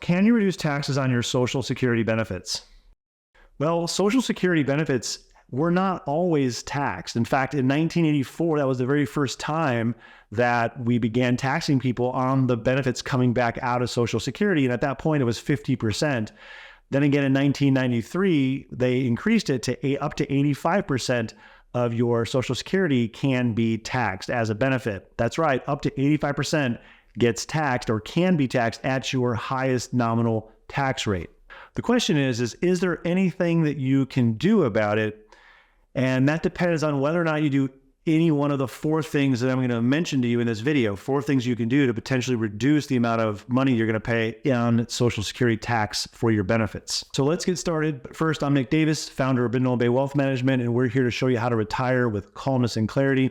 Can you reduce taxes on your Social Security benefits? Well, Social Security benefits were not always taxed. In fact, in 1984, that was the very first time that we began taxing people on the benefits coming back out of Social Security. And at that point, it was 50%. Then again, in 1993, they increased it to up to 85% of your Social Security can be taxed as a benefit. That's right, up to 85% gets taxed or can be taxed at your highest nominal tax rate. The question is there anything that you can do about it? And that depends on whether or not you do any one of the four things that I'm going to mention to you in this video. 4 things you can do to potentially reduce the amount of money you're going to pay on Social Security tax for your benefits. So let's get started. But first, I'm Nick Davis, founder of Bidwell Bay Wealth Management, and we're here to show you how to retire with calmness and clarity.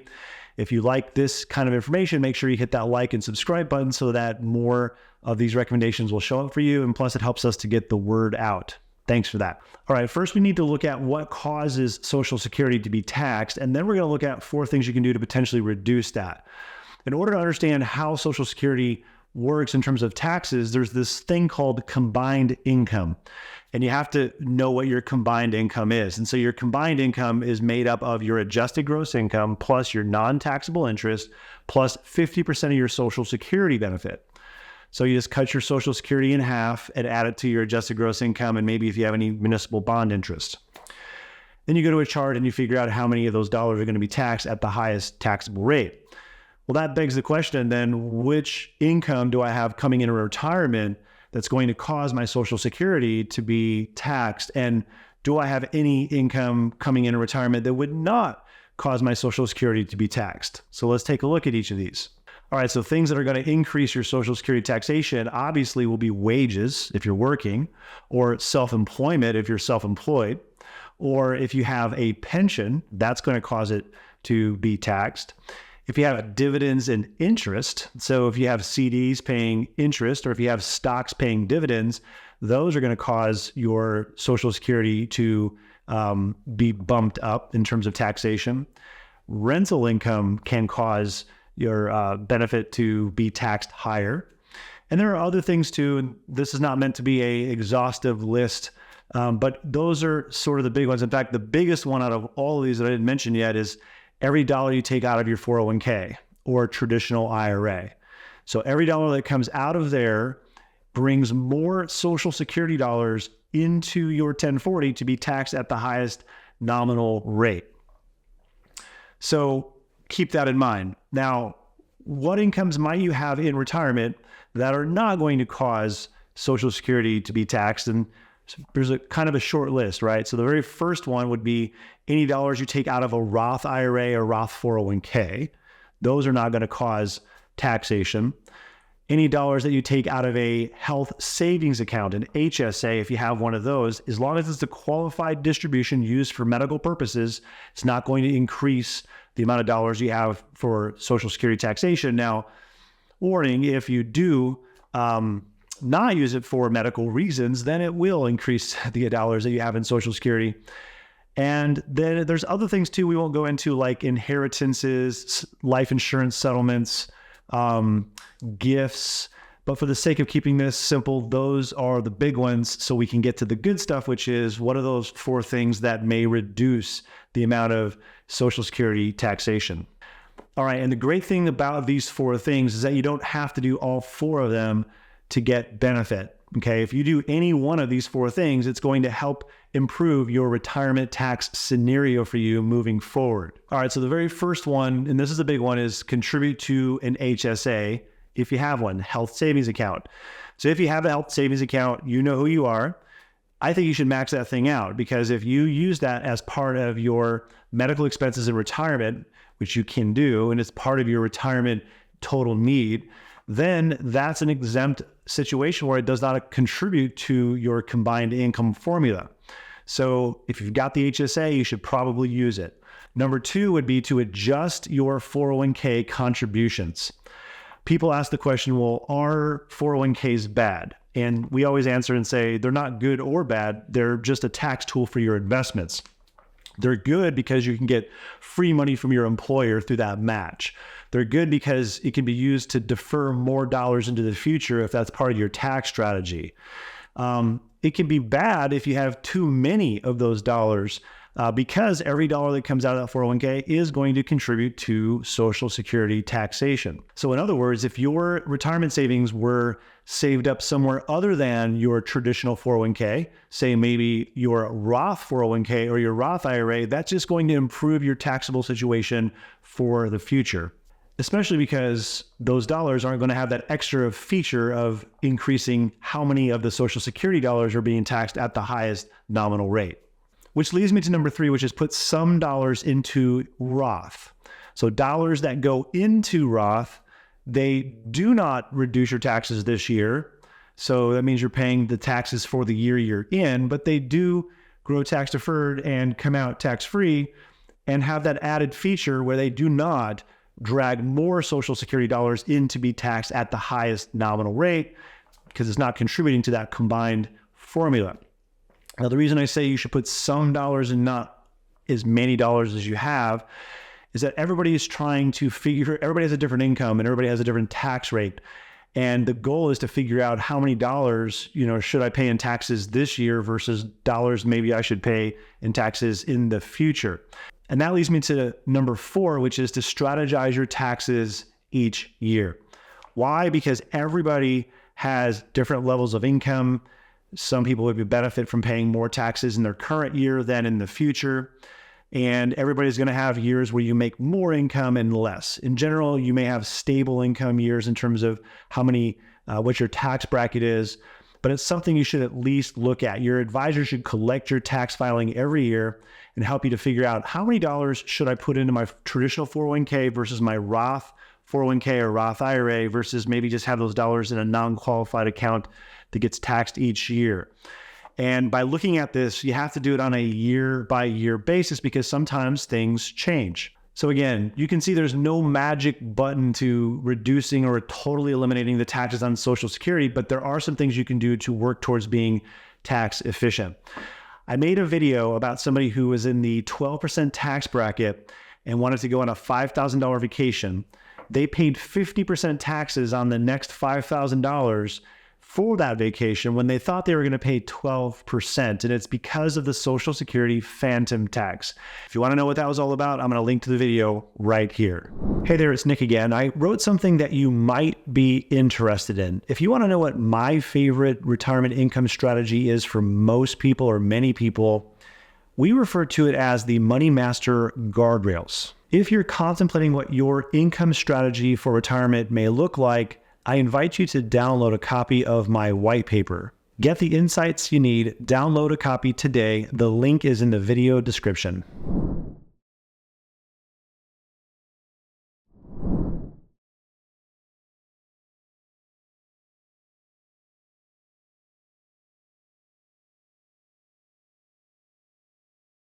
If you like this kind of information, make sure you hit that like and subscribe button so that more of these recommendations will show up for you. And plus, it helps us to get the word out. Thanks for that. All right, first we need to look at what causes Social Security to be taxed, and then we're going to look at 4 things you can do to potentially reduce that. In order to understand how Social Security works in terms of taxes, there's this thing called combined income, and you have to know what your combined income is. And so your combined income is made up of your adjusted gross income plus your non-taxable interest plus 50% of your Social Security benefit. So you just cut your Social Security in half and add it to your adjusted gross income, and maybe if you have any municipal bond interest. Then you go to a chart and you figure out how many of those dollars are going to be taxed at the highest taxable rate. Well, that begs the question then, which income do I have coming into retirement that's going to cause my Social Security to be taxed? And do I have any income coming into retirement that would not cause my Social Security to be taxed? So let's take a look at each of these. All right, so things that are going to increase your Social Security taxation obviously will be wages if you're working, or self-employment if you're self-employed, or if you have a pension, that's going to cause it to be taxed. If you have dividends and interest, so if you have CDs paying interest, or if you have stocks paying dividends, those are going to cause your Social Security to be bumped up in terms of taxation. Rental income can cause your benefit to be taxed higher. And there are other things too, and this is not meant to be an exhaustive list, but those are sort of the big ones. In fact, the biggest one out of all of these that I didn't mention yet is every dollar you take out of your 401k or traditional IRA. So every dollar that comes out of there brings more Social Security dollars into your 1040 to be taxed at the highest nominal rate. So keep that in mind. Now, what incomes might you have in retirement that are not going to cause Social Security to be taxed? And there's a kind of a short list, right? So the very first one would be any dollars you take out of a Roth IRA or Roth 401k. Those are not going to cause taxation. Any dollars that you take out of a health savings account, an HSA, if you have one of those, as long as it's a qualified distribution used for medical purposes, it's not going to increase the amount of dollars you have for Social Security taxation. Now, warning, if you do not use it for medical reasons, then it will increase the dollars that you have in Social Security. And then there's other things too we won't go into, like inheritances, life insurance settlements, gifts. But for the sake of keeping this simple, those are the big ones so we can get to the good stuff, which is what are those 4 things that may reduce the amount of Social Security taxation. All right, and the great thing about these 4 things is that you don't have to do all 4 of them to get benefit. Okay, if you do any one of these 4 things, it's going to help improve your retirement tax scenario for you moving forward. All right, so the very first one, and this is a big one, is contribute to an HSA if you have one, health savings account. So if you have a health savings account, you know who you are. I think you should max that thing out, because if you use that as part of your medical expenses in retirement, which you can do, and it's part of your retirement total need, then that's an exempt situation where it does not contribute to your combined income formula. So if you've got the HSA, you should probably use it. Number 2 would be to adjust your 401k contributions. People ask the question, well, are 401ks bad? And we always answer and say, they're not good or bad. They're just a tax tool for your investments. They're good because you can get free money from your employer through that match. They're good because it can be used to defer more dollars into the future if that's part of your tax strategy. It can be bad if you have too many of those dollars, because every dollar that comes out of that 401k is going to contribute to Social Security taxation. So in other words, if your retirement savings were saved up somewhere other than your traditional 401k, say maybe your Roth 401k or your Roth IRA, that's just going to improve your taxable situation for the future, especially because those dollars aren't going to have that extra feature of increasing how many of the Social Security dollars are being taxed at the highest nominal rate. Which leads me to number 3, which is put some dollars into Roth. So dollars that go into Roth, they do not reduce your taxes this year. So that means you're paying the taxes for the year you're in, but they do grow tax deferred and come out tax free and have that added feature where they do not drag more Social Security dollars in to be taxed at the highest nominal rate, because it's not contributing to that combined formula. Now, the reason I say you should put some dollars and not as many dollars as you have is that everybody is trying to everybody has a different income and everybody has a different tax rate. And the goal is to figure out how many dollars, should I pay in taxes this year versus dollars maybe I should pay in taxes in the future. And that leads me to number 4, which is to strategize your taxes each year. Why? Because everybody has different levels of income. Some people would benefit from paying more taxes in their current year than in the future. And everybody's going to have years where you make more income and less. In general, you may have stable income years in terms of what your tax bracket is, but it's something you should at least look at. Your advisor should collect your tax filing every year and help you to figure out how many dollars should I put into my traditional 401k versus my Roth 401k or Roth IRA versus maybe just have those dollars in a non-qualified account that gets taxed each year. And by looking at this, you have to do it on a year-by-year basis because sometimes things change. So again, you can see there's no magic button to reducing or totally eliminating the taxes on Social Security, but there are some things you can do to work towards being tax efficient. I made a video about somebody who was in the 12% tax bracket and wanted to go on a $5,000 vacation. They paid 50% taxes on the next $5,000 for that vacation when they thought they were going to pay 12%. And it's because of the Social Security phantom tax. If you want to know what that was all about, I'm going to link to the video right here. Hey there, it's Nick again. I wrote something that you might be interested in. If you want to know what my favorite retirement income strategy is for most people or many people, we refer to it as the Money Master Guardrails. If you're contemplating what your income strategy for retirement may look like, I invite you to download a copy of my white paper. Get the insights you need. Download a copy today. The link is in the video description.